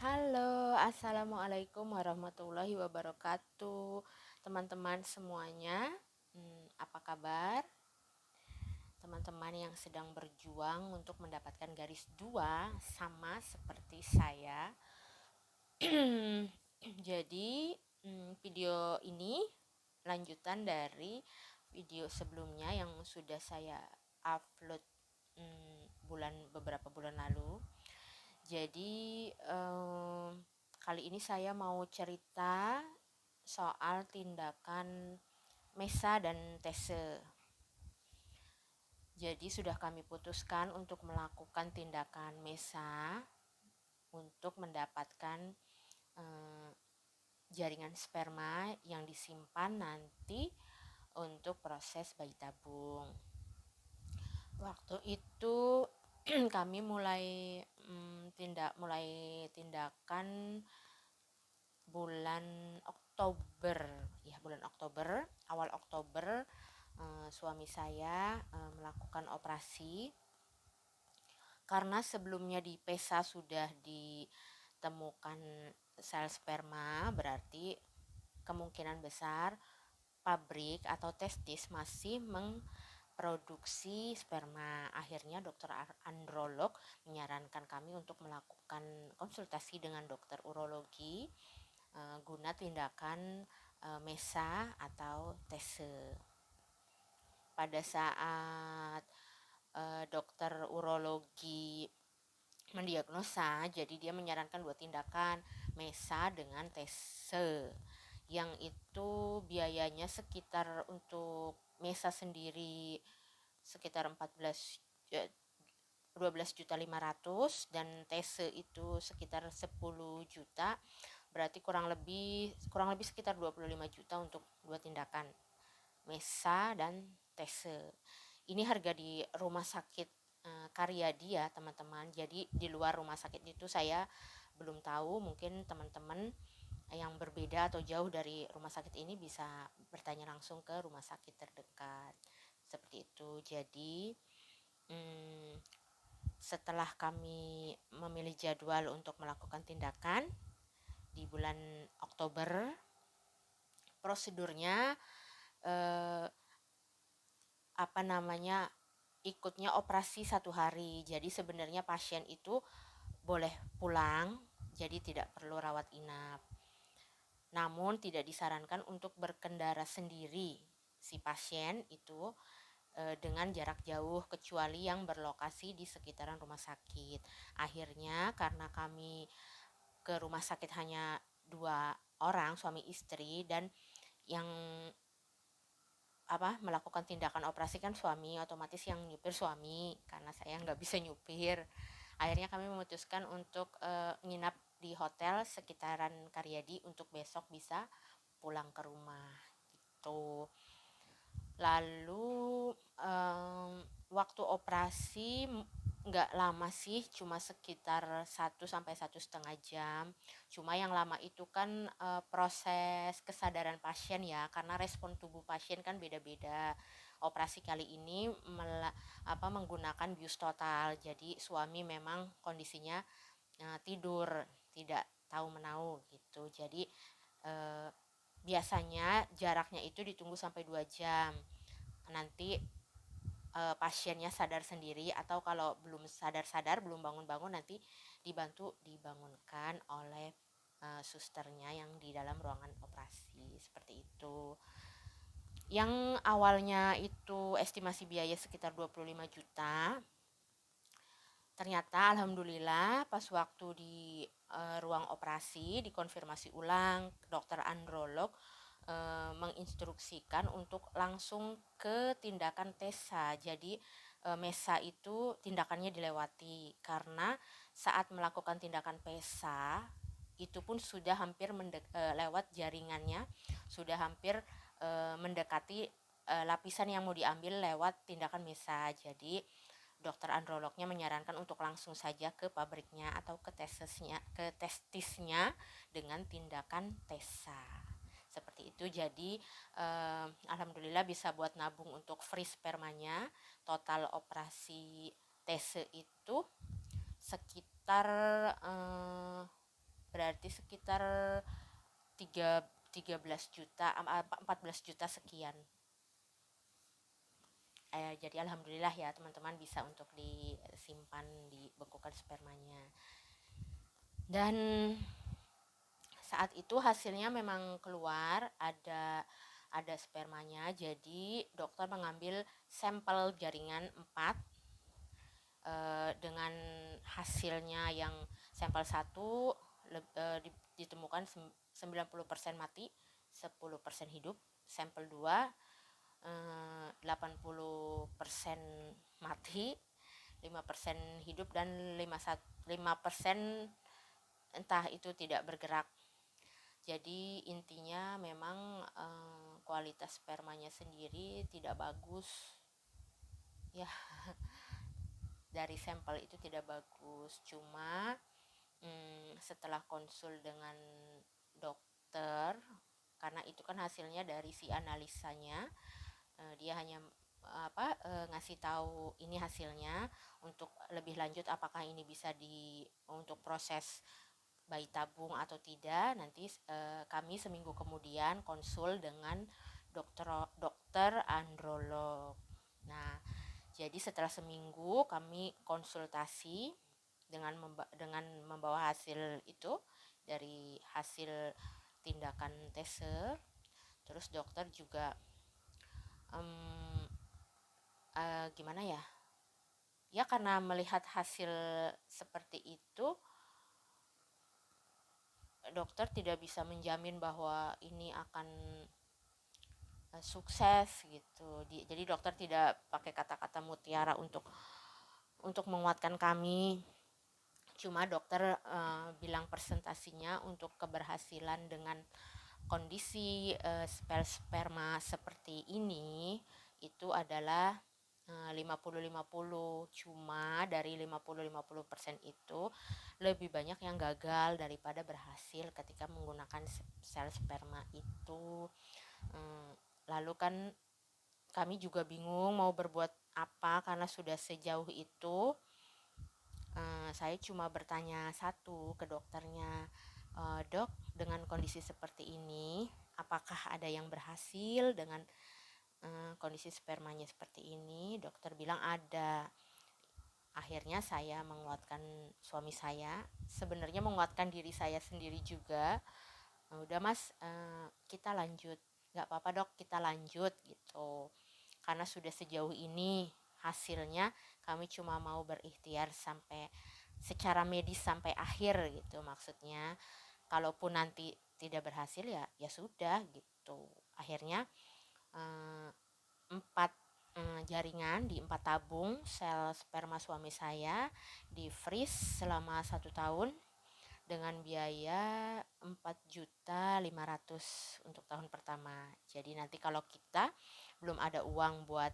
Halo, assalamualaikum warahmatullahi wabarakatuh, teman-teman semuanya. Apa kabar? Teman-teman yang sedang berjuang untuk mendapatkan garis 2 sama seperti saya. Jadi, video ini lanjutan dari video sebelumnya yang sudah saya upload beberapa bulan lalu. Jadi kali ini saya mau cerita soal tindakan Mesa dan Tese. Jadi sudah kami putuskan untuk melakukan tindakan Mesa untuk mendapatkan jaringan sperma yang disimpan nanti untuk proses bayi tabung. Waktu itu kami mulai tindakan bulan Oktober, awal Oktober. Suami saya melakukan operasi karena sebelumnya di PESA sudah ditemukan sel sperma, berarti kemungkinan besar pabrik atau testis masih produksi sperma. Akhirnya dokter androlog menyarankan kami untuk melakukan konsultasi dengan dokter urologi guna tindakan Mesa atau Tese. Pada saat dokter urologi mendiagnosa, jadi dia menyarankan 2 tindakan, Mesa dengan Tese, yang itu biayanya sekitar untuk Mesa sendiri sekitar 12.500.000 dan Tese itu sekitar 10 juta, berarti kurang lebih sekitar 25 juta untuk 2 tindakan Mesa dan Tese. Ini harga di rumah sakit Karyadi ya teman-teman. Jadi di luar rumah sakit itu saya belum tahu, mungkin teman-teman yang berbeda atau jauh dari rumah sakit ini bisa bertanya langsung ke rumah sakit terdekat. Seperti itu. Jadi setelah kami memilih jadwal untuk melakukan tindakan di bulan Oktober, prosedurnya ikutnya operasi 1 hari. Jadi sebenarnya pasien itu boleh pulang, jadi tidak perlu rawat inap. Namun tidak disarankan untuk berkendara sendiri si pasien itu dengan jarak jauh, kecuali yang berlokasi di sekitaran rumah sakit. Akhirnya karena kami ke rumah sakit hanya 2 orang, suami istri, dan yang melakukan tindakan operasi kan suami, otomatis yang nyupir suami karena saya nggak bisa nyupir. Akhirnya kami memutuskan untuk nginap di hotel sekitaran Karyadi untuk besok bisa pulang ke rumah gitu. Lalu waktu operasi nggak lama sih, cuma sekitar 1 sampai 1,5 jam. Cuma yang lama itu kan proses kesadaran pasien ya, karena respon tubuh pasien kan beda-beda. Operasi kali ini menggunakan bius total, jadi suami memang kondisinya tidur, tidak tahu menau gitu. Jadi biasanya jaraknya itu ditunggu sampai 2 jam. Nanti pasiennya sadar sendiri, atau kalau belum sadar-sadar, belum bangun-bangun, nanti dibangunkan oleh susternya yang di dalam ruangan operasi. Seperti itu. Yang awalnya itu estimasi biaya sekitar 25 juta. Ternyata alhamdulillah pas waktu di ruang operasi dikonfirmasi ulang, dokter androlog menginstruksikan untuk langsung ke tindakan TESA. Jadi MESA itu tindakannya dilewati karena saat melakukan tindakan PESA itu pun sudah hampir lewat jaringannya, sudah hampir mendekati lapisan yang mau diambil lewat tindakan MESA. Jadi dokter androlognya menyarankan untuk langsung saja ke pabriknya atau ke testisnya dengan tindakan TESA. Seperti itu. Jadi alhamdulillah bisa buat nabung untuk free spermanya. Total operasi TESE itu sekitar berarti sekitar 13 juta, 14 juta sekian. Jadi alhamdulillah ya teman-teman, bisa untuk disimpan, dibekukan spermanya. Dan saat itu hasilnya memang keluar, ada spermanya. Jadi dokter mengambil sampel jaringan 4, dengan hasilnya yang sampel 1 ditemukan 90% mati, 10% hidup. Sampel 2 80% mati, 5% hidup, dan 5% entah itu tidak bergerak. Jadi intinya memang kualitas spermanya sendiri tidak bagus ya. Dari sampel itu tidak bagus. Cuma setelah konsul dengan dokter, karena itu kan hasilnya dari si analisanya, dia hanya ngasih tahu ini hasilnya. Untuk lebih lanjut apakah ini bisa untuk proses bayi tabung atau tidak, nanti kami seminggu kemudian konsul dengan dokter androlog. Nah, jadi setelah seminggu kami konsultasi dengan membawa hasil itu, dari hasil tindakan tese. Terus dokter juga gimana ya, karena melihat hasil seperti itu, dokter tidak bisa menjamin bahwa ini akan sukses gitu. Jadi dokter tidak pakai kata-kata mutiara untuk menguatkan kami. Cuma dokter bilang persentasinya untuk keberhasilan dengan kondisi sperma seperti ini itu adalah 50-50. Cuma dari 50-50% itu lebih banyak yang gagal daripada berhasil ketika menggunakan sel sperma itu. Lalu kan kami juga bingung mau berbuat apa karena sudah sejauh itu. Saya cuma bertanya satu ke dokternya, dok, dengan kondisi seperti ini, apakah ada yang berhasil dengan kondisi spermanya seperti ini? Dokter bilang ada. Akhirnya saya menguatkan suami saya, sebenarnya menguatkan diri saya sendiri juga. Udah mas, kita lanjut, gak apa-apa dok, kita lanjut gitu. Karena sudah sejauh ini hasilnya, kami cuma mau berikhtiar sampai secara medis sampai akhir gitu. Maksudnya kalaupun nanti tidak berhasil ya sudah gitu. Akhirnya 4 jaringan di 4 tabung sel sperma suami saya di freeze selama 1 tahun dengan biaya 4.500.000 untuk tahun pertama. Jadi nanti kalau kita belum ada uang buat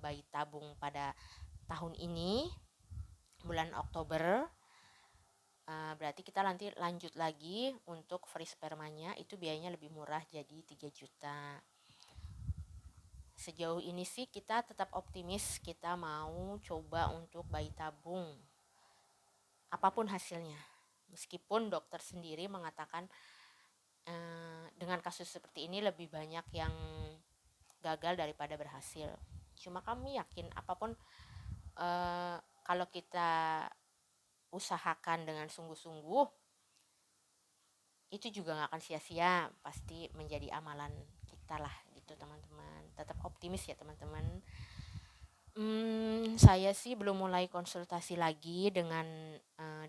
bayi tabung pada tahun ini, bulan Oktober, berarti kita nanti lanjut lagi untuk free spermanya, itu biayanya lebih murah jadi 3 juta. Sejauh ini sih kita tetap optimis, kita mau coba untuk bayi tabung apapun hasilnya. Meskipun dokter sendiri mengatakan dengan kasus seperti ini lebih banyak yang gagal daripada berhasil. Cuma kami yakin apapun kalau kita usahakan dengan sungguh-sungguh, itu juga gak akan sia-sia, pasti menjadi amalan kita lah gitu teman-teman. Tetap optimis ya teman-teman. Saya sih belum mulai konsultasi lagi dengan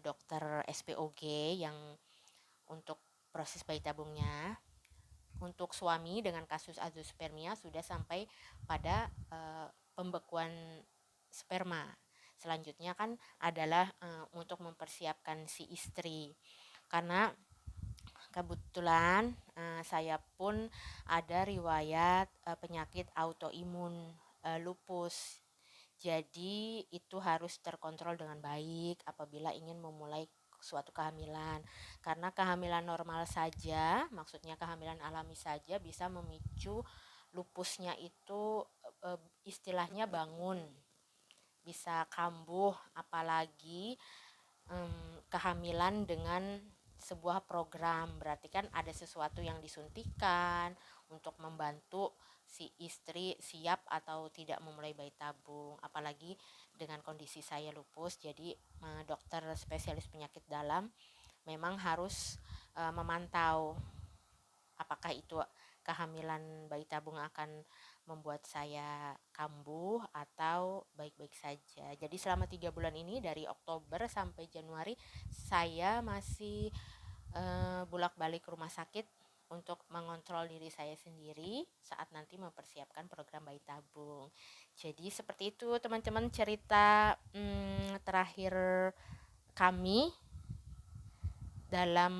dokter SPOG yang untuk proses bayi tabungnya. Untuk suami dengan kasus azoospermia sudah sampai pada pembekuan sperma. Selanjutnya kan adalah untuk mempersiapkan si istri, karena kebetulan saya pun ada riwayat penyakit autoimun, lupus. Jadi itu harus terkontrol dengan baik apabila ingin memulai suatu kehamilan. Karena kehamilan normal saja, maksudnya kehamilan alami saja bisa memicu lupusnya itu istilahnya bangun, bisa kambuh, apalagi kehamilan dengan sebuah program, berarti kan ada sesuatu yang disuntikan untuk membantu si istri siap atau tidak memulai bayi tabung. Apalagi dengan kondisi saya lupus, jadi dokter spesialis penyakit dalam memang harus memantau apakah itu kehamilan bayi tabung akan membuat saya kambuh atau baik-baik saja. Jadi selama 3 bulan ini dari Oktober sampai Januari saya masih bolak-balik rumah sakit untuk mengontrol diri saya sendiri saat nanti mempersiapkan program bayi tabung. Jadi seperti itu teman-teman cerita terakhir kami dalam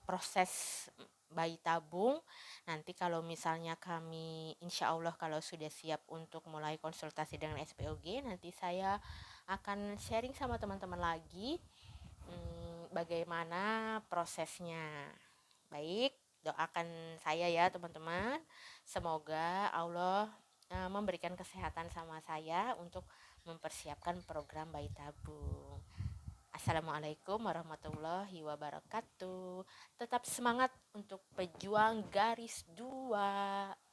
proses bayi tabung. Nanti kalau misalnya kami insya Allah kalau sudah siap untuk mulai konsultasi dengan SPOG, nanti saya akan sharing sama teman-teman lagi bagaimana prosesnya. Baik, doakan saya ya teman-teman. Semoga Allah memberikan kesehatan sama saya untuk mempersiapkan program bayi tabung. Assalamualaikum warahmatullahi wabarakatuh. Tetap semangat untuk pejuang garis 2.